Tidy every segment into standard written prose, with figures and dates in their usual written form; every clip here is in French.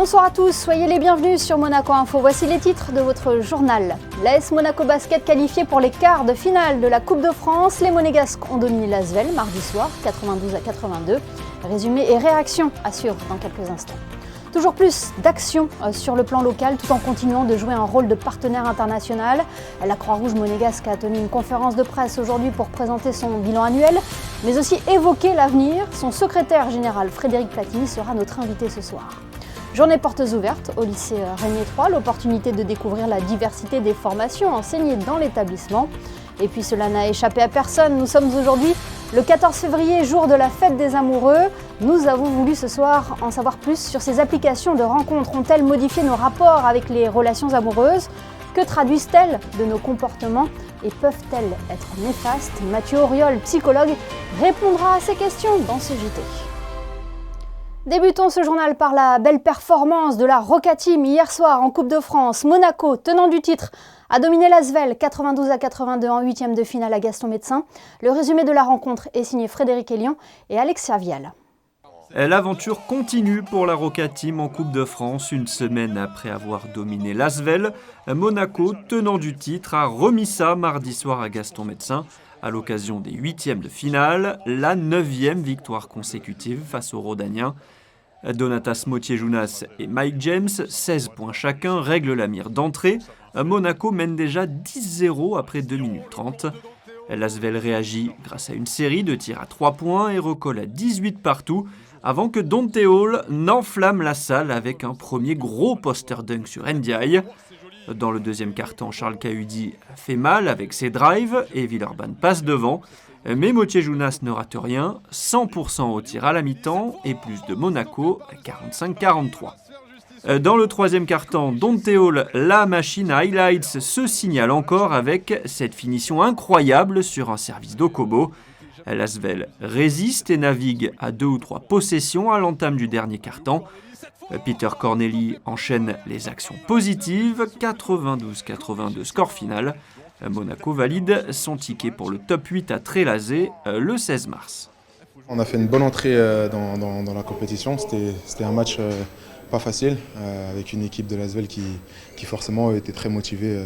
Bonsoir à tous, soyez les bienvenus sur Monaco Info. Voici les titres de votre journal. L'AS Monaco Basket qualifié pour les quarts de finale de la Coupe de France. Les Monégasques ont dominé l'Asvel mardi soir, 92-82. Résumé et réaction à suivre dans quelques instants. Toujours plus d'actions sur le plan local tout en continuant de jouer un rôle de partenaire international. La Croix-Rouge monégasque a tenu une conférence de presse aujourd'hui pour présenter son bilan annuel, mais aussi évoquer l'avenir. Son secrétaire général Frédéric Platini sera notre invité ce soir. Journée portes ouvertes au lycée Régnier 3, l'opportunité de découvrir la diversité des formations enseignées dans l'établissement. Et puis cela n'a échappé à personne, nous sommes aujourd'hui le 14 février, jour de la fête des amoureux. Nous avons voulu ce soir en savoir plus sur ces applications de rencontres. Ont-elles modifié nos rapports avec les relations amoureuses ? Que traduisent-elles de nos comportements et peuvent-elles être néfastes ? Mathieu Auriol, psychologue, répondra à ces questions dans ce JT. Débutons ce journal par la belle performance de la Roca Team hier soir en Coupe de France. Monaco, tenant du titre, a dominé l'Asvel 92-82 en huitième de finale à Gaston Médecin. Le résumé de la rencontre est signé Frédéric Elion et Alexia Vial. L'aventure continue pour la Roca Team en Coupe de France. Une semaine après avoir dominé l'Asvel, Monaco, tenant du titre, a remis ça mardi soir à Gaston Médecin. À l'occasion des huitièmes de finale, la 9e victoire consécutive face aux Rodaniens. Donatas Motiejounas et Mike James, 16 points chacun, règlent la mire d'entrée. Monaco mène déjà 10-0 après 2 minutes 30. L'Asvel réagit grâce à une série de tirs à 3 points et recolle à 18 partout avant que Dante Hall n'enflamme la salle avec un premier gros poster dunk sur Ndiaye. Dans le deuxième quart-temps, Charles Cahudi fait mal avec ses drives et Villeurbanne passe devant. Mais Motiejounas ne rate rien, 100% au tir à la mi-temps et plus de Monaco, 45-43. Dans le troisième quart-temps, Dante Hall, la machine highlights, se signale encore avec cette finition incroyable sur un service d'Okobo. L'Asvel résiste et navigue à 2 ou 3 possessions à l'entame du dernier quart-temps. Peter Corneli enchaîne les actions positives, 92-82 score final. Monaco valide son ticket pour le top 8 à Trélazé le 16 mars. On a fait une bonne entrée dans la compétition. C'était un match pas facile, avec une équipe de l'Asvel qui forcément était très motivée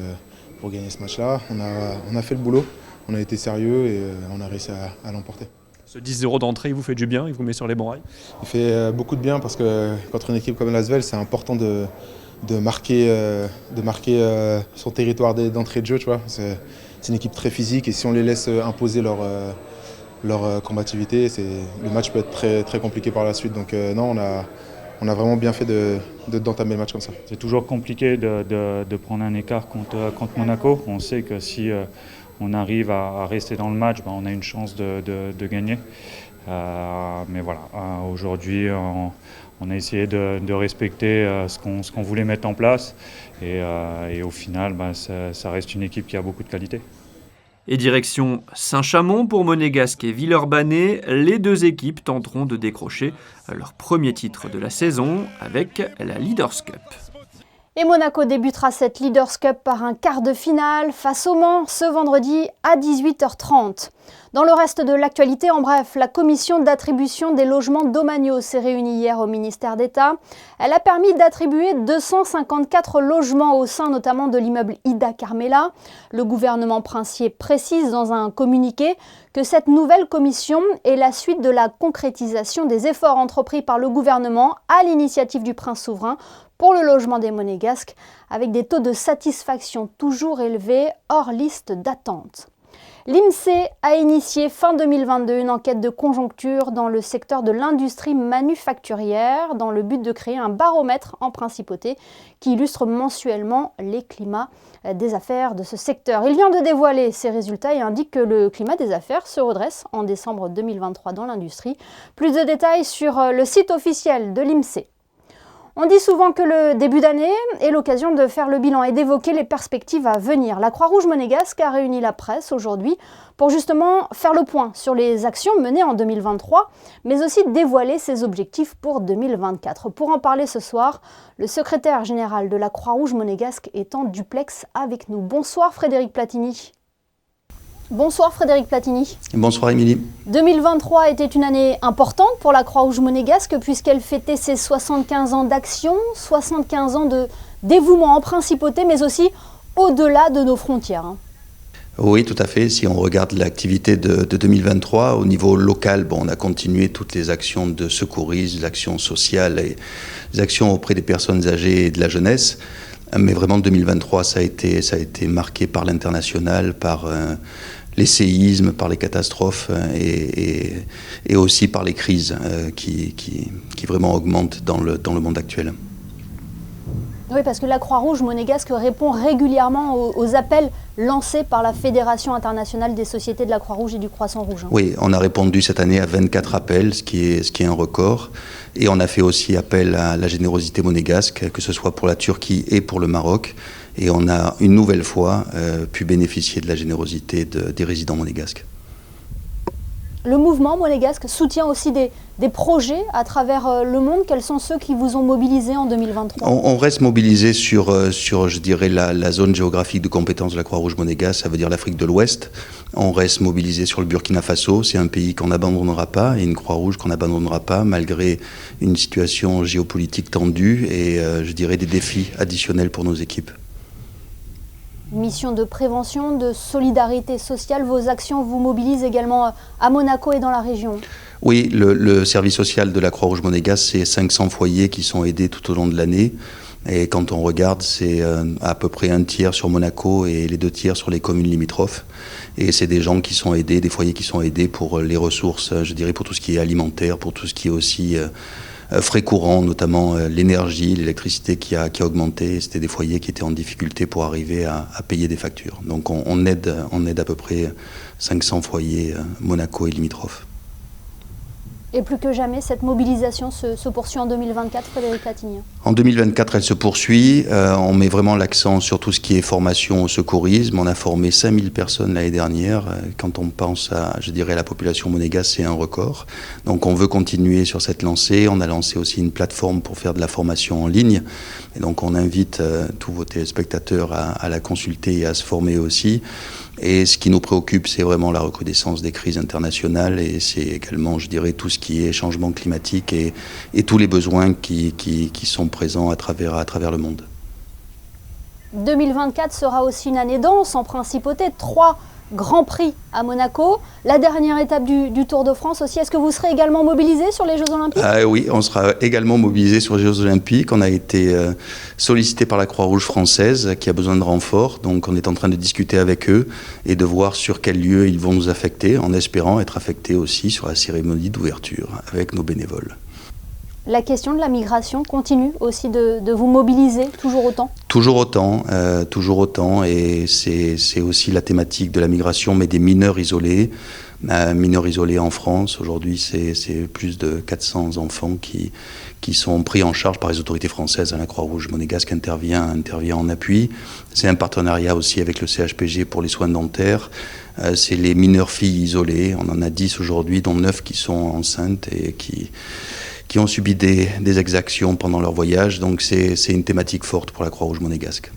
pour gagner ce match-là. On a fait le boulot, on a été sérieux et on a réussi à l'emporter. Ce 10-0 d'entrée, il vous fait du bien, il vous met sur les bons rails? Il fait beaucoup de bien parce que contre une équipe comme l'Asvel, c'est important de marquer son territoire d'entrée de jeu. Tu vois. C'est une équipe très physique et si on les laisse imposer leur combativité, le match peut être très, très compliqué par la suite. Donc non, on a vraiment bien fait d'entamer le match comme ça. C'est toujours compliqué de prendre un écart contre Monaco. On sait que si on arrive à rester dans le match, on a une chance de gagner. Mais voilà, aujourd'hui, on a essayé de respecter ce qu'on voulait mettre en place. Et au final, ça reste une équipe qui a beaucoup de qualité. Et direction Saint-Chamond pour Monégasque et Villeurbanne, les deux équipes tenteront de décrocher leur premier titre de la saison avec la Leaders Cup. Et Monaco débutera cette Leaders Cup par un quart de finale face au Mans ce vendredi à 18h30. Dans le reste de l'actualité, en bref, la commission d'attribution des logements domaniaux s'est réunie hier au ministère d'État. Elle a permis d'attribuer 254 logements au sein notamment de l'immeuble Ida Carmela. Le gouvernement princier précise dans un communiqué que cette nouvelle commission est la suite de la concrétisation des efforts entrepris par le gouvernement à l'initiative du prince souverain pour le logement des Monégasques, avec des taux de satisfaction toujours élevés, hors liste d'attente. L'INSEE a initié fin 2022 une enquête de conjoncture dans le secteur de l'industrie manufacturière dans le but de créer un baromètre en principauté qui illustre mensuellement les climats des affaires de ce secteur. Il vient de dévoiler ses résultats et indique que le climat des affaires se redresse en décembre 2023 dans l'industrie. Plus de détails sur le site officiel de l'INSEE. On dit souvent que le début d'année est l'occasion de faire le bilan et d'évoquer les perspectives à venir. La Croix-Rouge monégasque a réuni la presse aujourd'hui pour justement faire le point sur les actions menées en 2023, mais aussi dévoiler ses objectifs pour 2024. Pour en parler ce soir, le secrétaire général de la Croix-Rouge monégasque est en duplex avec nous. Bonsoir Frédéric Platini. Bonsoir Frédéric Platini. Bonsoir Émilie. 2023 était une année importante pour la Croix-Rouge monégasque puisqu'elle fêtait ses 75 ans d'action, 75 ans de dévouement en principauté, mais aussi au-delà de nos frontières. Oui, tout à fait. Si on regarde l'activité de 2023, au niveau local, on a continué toutes les actions de secourisme, les actions sociales et les actions auprès des personnes âgées et de la jeunesse. Mais vraiment, 2023, ça a été marqué par l'international, par les séismes, par les catastrophes et aussi par les crises qui vraiment augmentent dans le monde actuel. Oui, parce que la Croix-Rouge monégasque répond régulièrement aux appels lancés par la Fédération internationale des sociétés de la Croix-Rouge et du Croissant-Rouge. Oui, on a répondu cette année à 24 appels, ce qui est un record. Et on a fait aussi appel à la générosité monégasque, que ce soit pour la Turquie et pour le Maroc. Et on a une nouvelle fois pu bénéficier de la générosité des résidents monégasques. Le mouvement monégasque soutient aussi des projets à travers le monde. Quels sont ceux qui vous ont mobilisé en 2023 ? On reste mobilisé sur je dirais, la zone géographique de compétence de la Croix-Rouge monégasque, ça veut dire l'Afrique de l'Ouest. On reste mobilisé sur le Burkina Faso, c'est un pays qu'on n'abandonnera pas, et une Croix-Rouge qu'on n'abandonnera pas, malgré une situation géopolitique tendue et je dirais des défis additionnels pour nos équipes. Mission de prévention, de solidarité sociale, vos actions vous mobilisent également à Monaco et dans la région. Oui, le service social de la Croix-Rouge monégasque, c'est 500 foyers qui sont aidés tout au long de l'année. Et quand on regarde, c'est à peu près un tiers sur Monaco et les 2 tiers sur les communes limitrophes. Et c'est des gens qui sont aidés, des foyers qui sont aidés pour les ressources, je dirais pour tout ce qui est alimentaire, pour tout ce qui est aussi frais courants, notamment l'énergie, l'électricité qui a augmenté. C'était des foyers qui étaient en difficulté pour arriver à payer des factures. Donc on aide à peu près 500 foyers Monaco et limitrophes. Et plus que jamais, cette mobilisation se poursuit en 2024, Frédéric Platini. En 2024, elle se poursuit. On met vraiment l'accent sur tout ce qui est formation au secourisme. On a formé 5000 personnes l'année dernière. Quand on pense à, je dirais, la population monégasque, c'est un record. Donc on veut continuer sur cette lancée. On a lancé aussi une plateforme pour faire de la formation en ligne. Et donc on invite tous vos téléspectateurs à la consulter et à se former aussi. Et ce qui nous préoccupe, c'est vraiment la recrudescence des crises internationales et c'est également, je dirais, tout ce qui est changement climatique et tous les besoins qui sont présents à travers le monde. 2024 sera aussi une année dense en principauté. 3 Grands Prix à Monaco, la dernière étape du Tour de France aussi. Est-ce que vous serez également mobilisé sur les Jeux Olympiques ? Oui, on sera également mobilisé sur les Jeux Olympiques. On a été sollicité par la Croix-Rouge française qui a besoin de renforts. Donc on est en train de discuter avec eux et de voir sur quel lieu ils vont nous affecter, en espérant être affectés aussi sur la cérémonie d'ouverture avec nos bénévoles. La question de la migration continue aussi de vous mobiliser toujours autant ? Toujours autant, et c'est aussi la thématique de la migration, mais des mineurs isolés en France. Aujourd'hui, c'est plus de 400 enfants qui sont pris en charge par les autorités françaises. La Croix-Rouge monégasque intervient en appui. C'est un partenariat aussi avec le CHPG pour les soins dentaires. C'est les mineurs filles isolées. On en a 10 aujourd'hui, dont 9 qui sont enceintes et qui ont subi des exactions pendant leur voyage. Donc c'est une thématique forte pour la Croix-Rouge monégasque.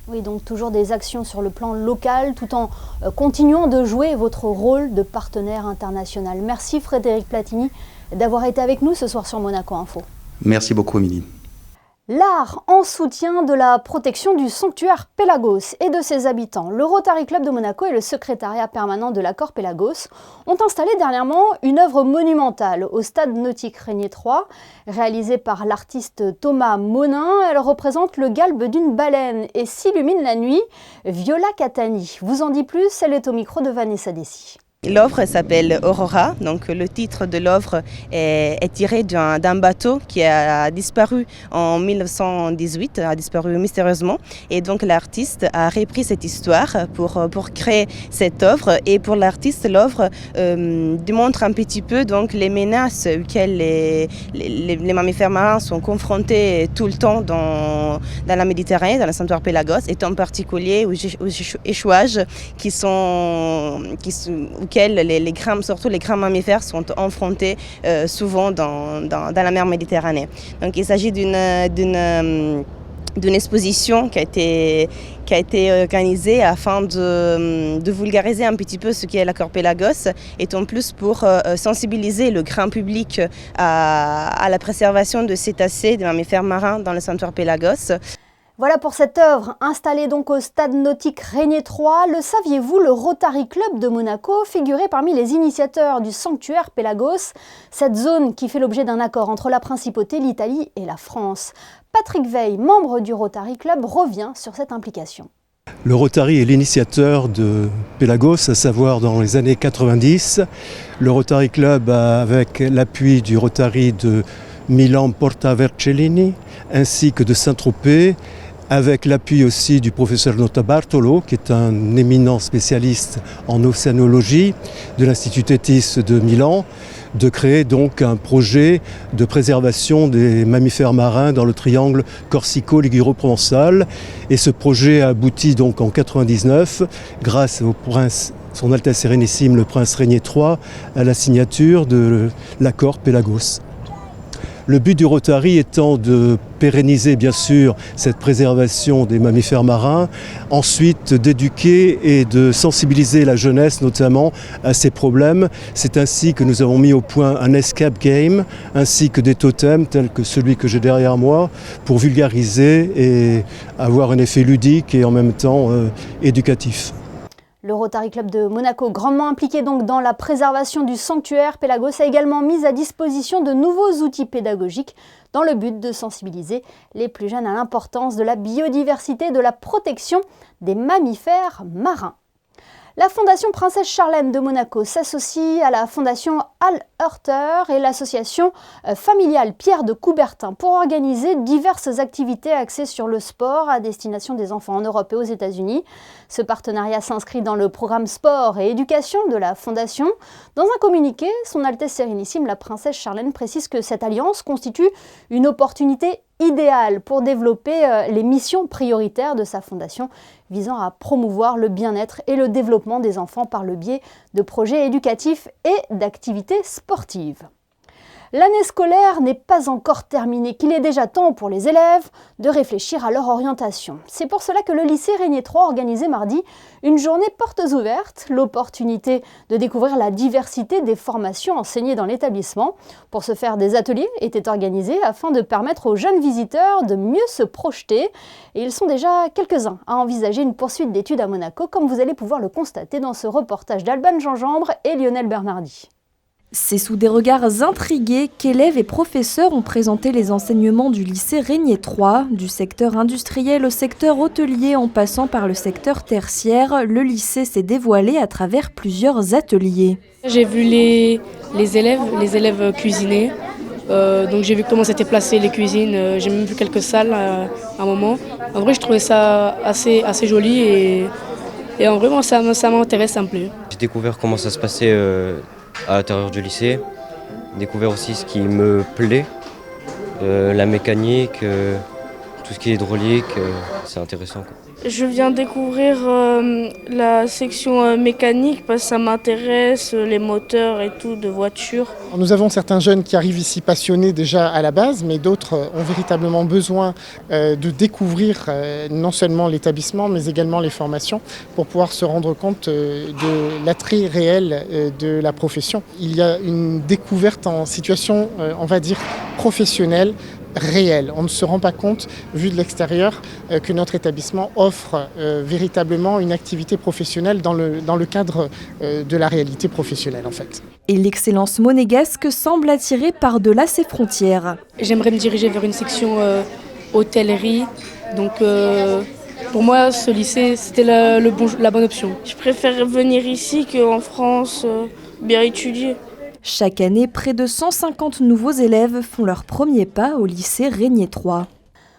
Oui, donc toujours des actions sur le plan local, tout en continuant de jouer votre rôle de partenaire international. Merci Frédéric Platini d'avoir été avec nous ce soir sur Monaco Info. Merci beaucoup Émilie. L'art en soutien de la protection du sanctuaire Pélagos et de ses habitants. Le Rotary Club de Monaco et le secrétariat permanent de l'accord Pélagos ont installé dernièrement une œuvre monumentale au stade nautique Régnier 3. Réalisée par l'artiste Thomas Monin, elle représente le galbe d'une baleine et s'illumine la nuit. Viola Catani vous en dit plus, elle est au micro de Vanessa Dessy. L'œuvre s'appelle Aurora, donc le titre de l'œuvre est tiré d'un bateau qui a disparu en 1918, a disparu mystérieusement, et donc l'artiste a repris cette histoire pour créer cette œuvre, et pour l'artiste l'œuvre démontre un petit peu donc les menaces auxquelles les mammifères marins sont confrontés tout le temps dans la Méditerranée, dans le sanctuaire Pélagos, et en particulier aux échouages auxquels surtout les grands mammifères sont confrontés souvent dans la mer Méditerranée. Donc il s'agit d'une d'une exposition qui a été organisée afin de vulgariser un petit peu ce qu'est l'accord Pélagos et en plus pour sensibiliser le grand public à la préservation de cétacés, des mammifères marins dans le sanctuaire Pélagos. Voilà pour cette œuvre, installée donc au stade nautique Régnier 3. Le saviez-vous, le Rotary Club de Monaco figurait parmi les initiateurs du sanctuaire Pélagos, cette zone qui fait l'objet d'un accord entre la Principauté, l'Italie et la France. Patrick Veil, membre du Rotary Club, revient sur cette implication. Le Rotary est l'initiateur de Pélagos, à savoir dans les années 90. Le Rotary Club, avec l'appui du Rotary de Milan Porta Vercellini ainsi que de Saint-Tropez, avec l'appui aussi du professeur Notarbartolo, qui est un éminent spécialiste en océanologie de l'Institut Tétis de Milan, de créer donc un projet de préservation des mammifères marins dans le triangle corsico-liguro-provençal. Et ce projet a abouti donc en 1999, grâce au prince, son Altesse Sérénissime, le prince Régnier III, à la signature de l'accord Pélagos. Le but du Rotary étant de pérenniser bien sûr cette préservation des mammifères marins, ensuite d'éduquer et de sensibiliser la jeunesse notamment à ces problèmes. C'est ainsi que nous avons mis au point un escape game ainsi que des totems tels que celui que j'ai derrière moi pour vulgariser et avoir un effet ludique et en même temps éducatif. Le Rotary Club de Monaco, grandement impliqué donc dans la préservation du sanctuaire Pélagos, a également mis à disposition de nouveaux outils pédagogiques dans le but de sensibiliser les plus jeunes à l'importance de la biodiversité et de la protection des mammifères marins. La Fondation Princesse Charlène de Monaco s'associe à la Fondation Al-Heurteur et l'association familiale Pierre de Coubertin pour organiser diverses activités axées sur le sport à destination des enfants en Europe et aux États-Unis. Ce partenariat s'inscrit dans le programme sport et éducation de la Fondation. Dans un communiqué, Son Altesse Sérénissime, la Princesse Charlène, précise que cette alliance constitue une opportunité idéale pour développer les missions prioritaires de sa fondation visant à promouvoir le bien-être et le développement des enfants par le biais de projets éducatifs et d'activités sportives. L'année scolaire n'est pas encore terminée, qu'il est déjà temps pour les élèves de réfléchir à leur orientation. C'est pour cela que le lycée Régnier 3 a organisé mardi une journée portes ouvertes, l'opportunité de découvrir la diversité des formations enseignées dans l'établissement. Pour ce faire, des ateliers étaient organisés afin de permettre aux jeunes visiteurs de mieux se projeter. Et ils sont déjà quelques-uns à envisager une poursuite d'études à Monaco, comme vous allez pouvoir le constater dans ce reportage d'Alban Gingembre et Lionel Bernardi. C'est sous des regards intrigués qu'élèves et professeurs ont présenté les enseignements du lycée Régnier 3, du secteur industriel au secteur hôtelier en passant par le secteur tertiaire. Le lycée s'est dévoilé à travers plusieurs ateliers. J'ai vu les élèves cuisiner, donc j'ai vu comment s'étaient placées les cuisines, j'ai même vu quelques salles à un moment. En vrai, je trouvais ça assez joli et en vrai, moi, ça m'intéresse, ça me plaît. J'ai découvert comment ça se passait à l'intérieur du lycée, découvert aussi ce qui me plaît, la mécanique, tout ce qui est hydraulique, c'est intéressant, quoi. Je viens découvrir la section mécanique parce que ça m'intéresse, les moteurs et tout de voitures. Nous avons certains jeunes qui arrivent ici passionnés déjà à la base, mais d'autres ont véritablement besoin de découvrir non seulement l'établissement, mais également les formations pour pouvoir se rendre compte de l'attrait réel de la profession. Il y a une découverte en situation, on va dire, professionnelle, réel. On ne se rend pas compte, vu de l'extérieur, que notre établissement offre véritablement une activité professionnelle dans le cadre de la réalité professionnelle en fait. Et l'excellence monégasque semble attirer par-delà ses frontières. J'aimerais me diriger vers une section hôtellerie, donc pour moi ce lycée c'était la bonne option. Je préfère venir ici qu'en France, bien étudier. Chaque année, près de 150 nouveaux élèves font leur premier pas au lycée Régnier 3.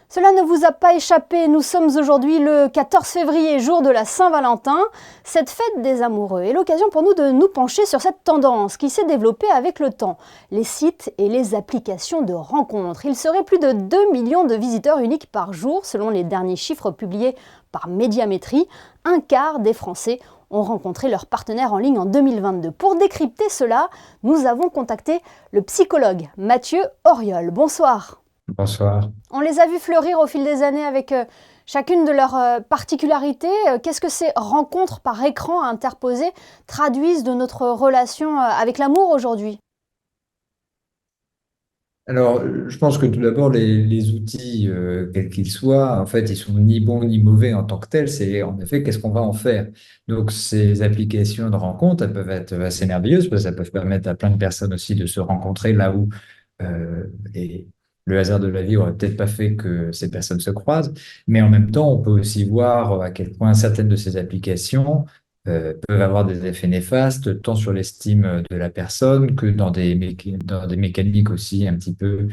Cela ne vous a pas échappé, nous sommes aujourd'hui le 14 février, jour de la Saint-Valentin. Cette fête des amoureux est l'occasion pour nous de nous pencher sur cette tendance qui s'est développée avec le temps. Les sites et les applications de rencontres. Il serait plus de 2 millions de visiteurs uniques par jour, selon les derniers chiffres publiés par Médiamétrie. Un quart des Français ont rencontré leur partenaire en ligne en 2022. Pour décrypter cela, nous avons contacté le psychologue Mathieu Auriol. Bonsoir. Bonsoir. On les a vus fleurir au fil des années avec chacune de leurs particularités. Qu'est-ce que ces rencontres par écran interposé traduisent de notre relation avec l'amour aujourd'hui? Alors, je pense que tout d'abord, les outils, quels qu'ils soient, en fait, ils sont ni bons ni mauvais en tant que tels. C'est en effet qu'est-ce qu'on va en faire. Donc, ces applications de rencontres, elles peuvent être assez merveilleuses parce qu'elles peuvent permettre à plein de personnes aussi de se rencontrer là où et le hasard de la vie aurait peut-être pas fait que ces personnes se croisent. Mais en même temps, on peut aussi voir à quel point certaines de ces applications peuvent avoir des effets néfastes, tant sur l'estime de la personne que dans des mécaniques aussi un petit peu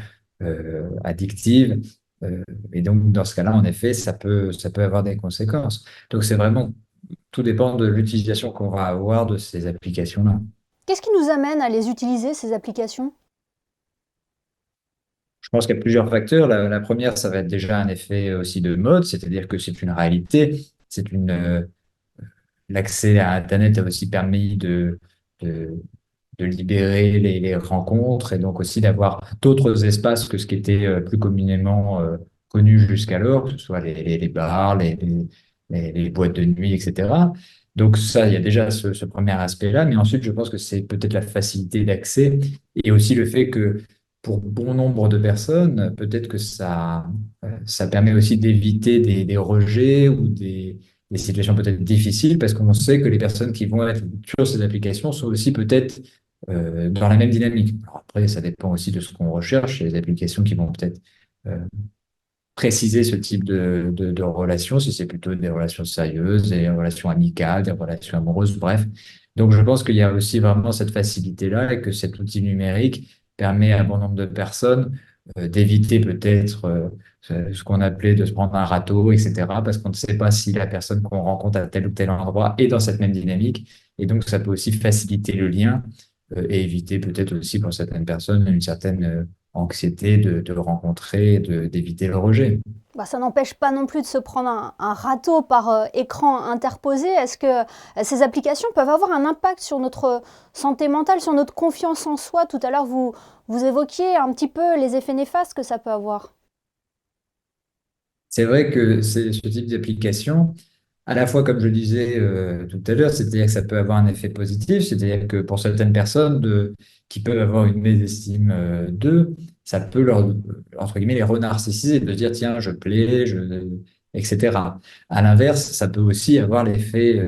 addictives. Et donc, dans ce cas-là, en effet, ça peut avoir des conséquences. Donc, c'est vraiment, tout dépend de l'utilisation qu'on va avoir de ces applications-là. Qu'est-ce qui nous amène à les utiliser, ces applications? Je pense qu'il y a plusieurs facteurs. La première, ça va être déjà un effet aussi de mode, c'est-à-dire que c'est une réalité, c'est l'accès à Internet a aussi permis de, de libérer les rencontres et donc aussi d'avoir d'autres espaces que ce qui était plus communément connu jusqu'alors, que ce soit les bars, les boîtes de nuit, etc. Donc ça, il y a déjà ce premier aspect-là, mais ensuite, je pense que c'est peut-être la facilité d'accès et aussi le fait que pour bon nombre de personnes, peut-être que ça permet aussi d'éviter des rejets ou des situations peut-être difficiles parce qu'on sait que les personnes qui vont être sur ces applications sont aussi peut-être dans la même dynamique. Alors après, ça dépend aussi de ce qu'on recherche. Il y a des applications qui vont peut-être euh, préciser ce type de relations, si c'est plutôt des relations sérieuses, des relations amicales, des relations amoureuses, bref. Donc, je pense qu'il y a aussi vraiment cette facilité-là et que cet outil numérique permet à bon nombre de personnes d'éviter peut-être ce qu'on appelait de se prendre un râteau, etc., parce qu'on ne sait pas si la personne qu'on rencontre à tel ou tel endroit est dans cette même dynamique. Et donc, ça peut aussi faciliter le lien et éviter peut-être aussi pour certaines personnes une certaine anxiété de le rencontrer, d'éviter le rejet. Bah, ça n'empêche pas non plus de se prendre un râteau par écran interposé. Est-ce que ces applications peuvent avoir un impact sur notre santé mentale, sur notre confiance en soi? Tout à l'heure, vous évoquiez un petit peu les effets néfastes que ça peut avoir. C'est vrai que ce type d'application, à la fois, comme je le disais tout à l'heure, c'est-à-dire que ça peut avoir un effet positif, c'est-à-dire que pour certaines personnes qui peuvent avoir une mésestime d'eux, ça peut entre guillemets, les renarcissiser, de dire, tiens, je plais, etc. À l'inverse, ça peut aussi avoir l'effet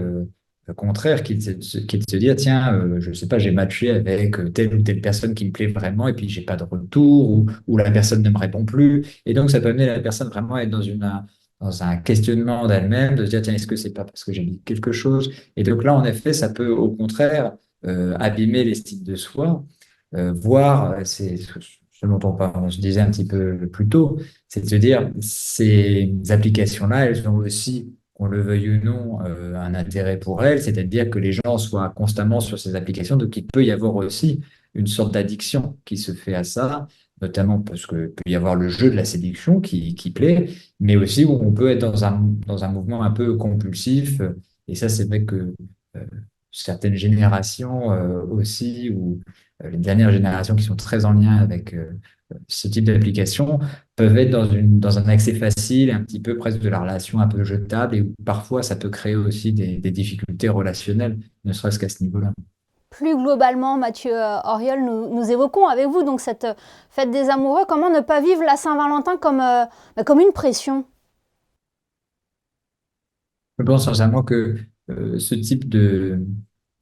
contraire qui est de se dire, tiens, je ne sais pas, j'ai matché avec telle ou telle personne qui me plaît vraiment, et puis j'ai pas de retour, ou la personne ne me répond plus. Et donc, ça peut amener la personne vraiment à être dans un questionnement d'elle-même, de se dire, tiens, est-ce que c'est pas parce que j'ai dit quelque chose? Et donc là, en effet, ça peut au contraire abîmer l'estime de soi, voire, c'est ce dont on se disait un petit peu plus tôt, c'est de se dire, ces applications-là, elles ont aussi, qu'on le veuille ou non, un intérêt pour elles, c'est-à-dire que les gens soient constamment sur ces applications, donc il peut y avoir aussi une sorte d'addiction qui se fait à ça, notamment parce que peut y avoir le jeu de la séduction qui plaît, mais aussi où on peut être dans un mouvement un peu compulsif. Et ça, c'est vrai que euh, certaines générations aussi, ou les dernières générations qui sont très en lien avec ce type d'application, peuvent être dans un accès facile, un petit peu presque de la relation un peu jetable, et où parfois ça peut créer aussi des difficultés relationnelles, ne serait-ce qu'à ce niveau-là. Plus globalement, Mathieu Auriol, nous évoquons avec vous donc cette fête des amoureux. Comment ne pas vivre la Saint-Valentin comme une pression? Je pense sincèrement que ce type de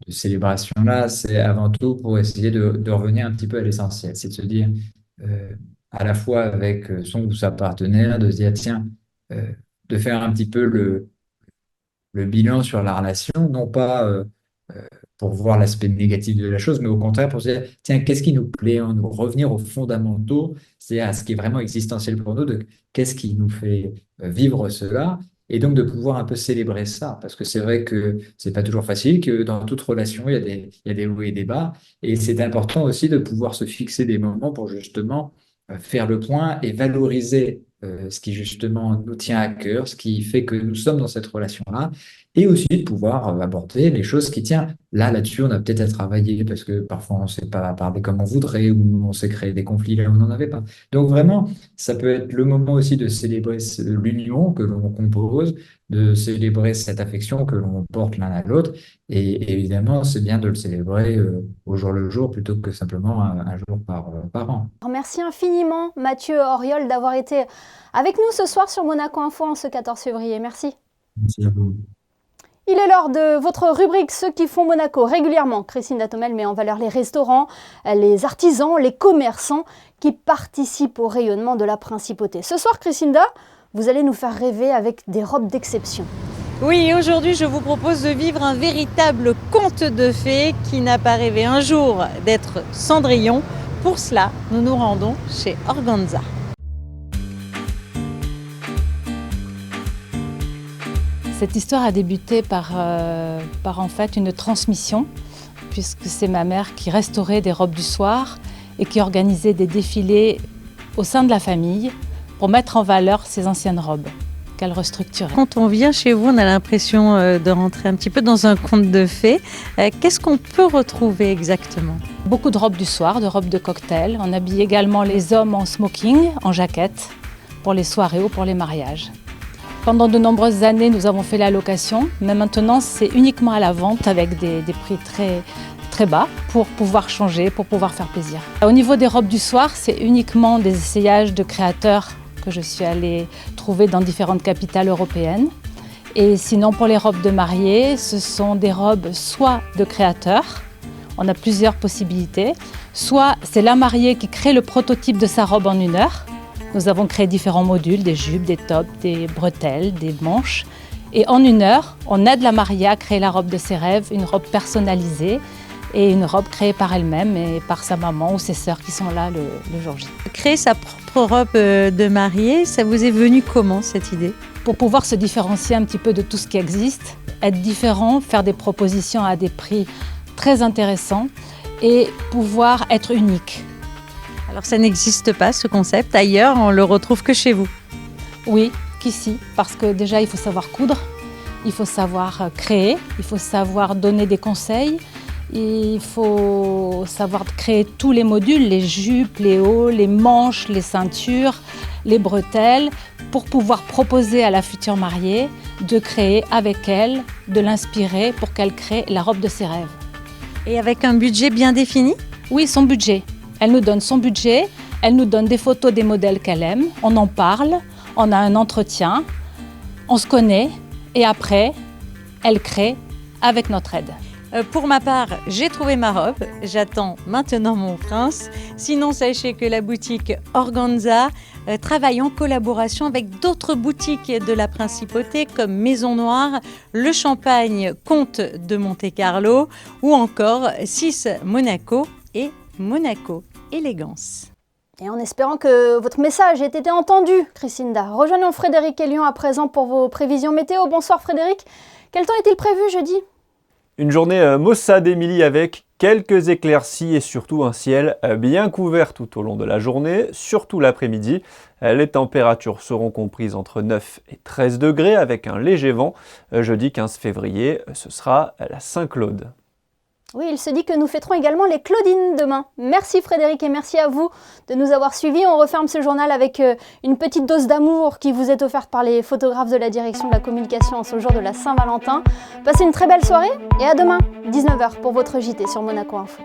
célébration-là, c'est avant tout pour essayer de revenir un petit peu à l'essentiel. C'est de se dire, euh, à la fois avec son ou sa partenaire, de se dire, tiens, euh, de faire un petit peu le bilan sur la relation, non pas pour voir l'aspect négatif de la chose, mais au contraire pour se dire, tiens, qu'est-ce qui nous plaît en nous, revenir aux fondamentaux, c'est-à-dire à ce qui est vraiment existentiel pour nous, de qu'est-ce qui nous fait vivre cela, et donc de pouvoir un peu célébrer ça, parce que c'est vrai que c'est pas toujours facile, que dans toute relation, il y a des hauts et des bas, et c'est important aussi de pouvoir se fixer des moments pour justement faire le point et valoriser ce qui justement nous tient à cœur, ce qui fait que nous sommes dans cette relation-là, et aussi de pouvoir aborder les choses qui tiennent. Là-dessus, on a peut-être à travailler parce que parfois on ne sait pas parler comme on voudrait ou on s'est créé des conflits là où on n'en avait pas. Donc vraiment, ça peut être le moment aussi de célébrer l'union que l'on compose, de célébrer cette affection que l'on porte l'un à l'autre. Et évidemment, c'est bien de le célébrer au jour le jour plutôt que simplement un jour par an. Merci infiniment Mathieu Auriol d'avoir été avec nous ce soir sur Monaco Info en ce 14 février. Merci. Merci à vous. Il est l'heure de votre rubrique Ceux qui font Monaco régulièrement. Christine Datomel met en valeur les restaurants, les artisans, les commerçants qui participent au rayonnement de la principauté. Ce soir, Christinda, vous allez nous faire rêver avec des robes d'exception. Oui, aujourd'hui, je vous propose de vivre un véritable conte de fées qui n'a pas rêvé un jour d'être Cendrillon. Pour cela, nous nous rendons chez Organza. Cette histoire a débuté par en fait une transmission, puisque c'est ma mère qui restaurait des robes du soir et qui organisait des défilés au sein de la famille pour mettre en valeur ces anciennes robes qu'elle restructurait. Quand on vient chez vous, on a l'impression de rentrer un petit peu dans un conte de fées. Qu'est-ce qu'on peut retrouver exactement? Beaucoup de robes du soir, de robes de cocktail. On habille également les hommes en smoking, en jaquette, pour les soirées ou pour les mariages. Pendant de nombreuses années, nous avons fait la location, mais maintenant c'est uniquement à la vente avec des prix très bas pour pouvoir changer, pour pouvoir faire plaisir. Au niveau des robes du soir, c'est uniquement des essayages de créateurs que je suis allée trouver dans différentes capitales européennes. Et sinon, pour les robes de mariée, ce sont des robes soit de créateurs, on a plusieurs possibilités, soit c'est la mariée qui crée le prototype de sa robe en 1 heure. Nous avons créé différents modules, des jupes, des tops, des bretelles, des manches. Et en 1 heure, on aide la mariée à créer la robe de ses rêves, une robe personnalisée et une robe créée par elle-même et par sa maman ou ses sœurs qui sont là le jour J. Créer sa propre robe de mariée, ça vous est venu comment cette idée? Pour pouvoir se différencier un petit peu de tout ce qui existe, être différent, faire des propositions à des prix très intéressants et pouvoir être unique. Alors ça n'existe pas ce concept ailleurs, on le retrouve que chez vous? Oui, qu'ici, parce que déjà il faut savoir coudre, il faut savoir créer, il faut savoir donner des conseils, il faut savoir créer tous les modules, les jupes, les hauts, les manches, les ceintures, les bretelles, pour pouvoir proposer à la future mariée de créer avec elle, de l'inspirer pour qu'elle crée la robe de ses rêves. Et avec un budget bien défini? Oui, son budget. Elle nous donne son budget, elle nous donne des photos des modèles qu'elle aime, on en parle, on a un entretien, on se connaît et après, elle crée avec notre aide. Pour ma part, j'ai trouvé ma robe, j'attends maintenant mon prince. Sinon, sachez que la boutique Organza travaille en collaboration avec d'autres boutiques de la Principauté comme Maison Noire, Le Champagne, Comte de Monte-Carlo ou encore 6 Monaco et Monaco Élégance. Et en espérant que votre message ait été entendu, Christinda, rejoignons Frédéric et Lyon à présent pour vos prévisions météo. Bonsoir Frédéric, quel temps est-il prévu jeudi? Une journée maussade, Émilie, avec quelques éclaircies et surtout un ciel bien couvert tout au long de la journée, surtout l'après-midi. Les températures seront comprises entre 9 et 13 degrés avec un léger vent. Jeudi 15 février, ce sera la Saint-Claude. Oui, il se dit que nous fêterons également les Claudines demain. Merci Frédéric et merci à vous de nous avoir suivis. On referme ce journal avec une petite dose d'amour qui vous est offerte par les photographes de la direction de la communication en ce jour de la Saint-Valentin. Passez une très belle soirée et à demain, 19h pour votre JT sur Monaco Info.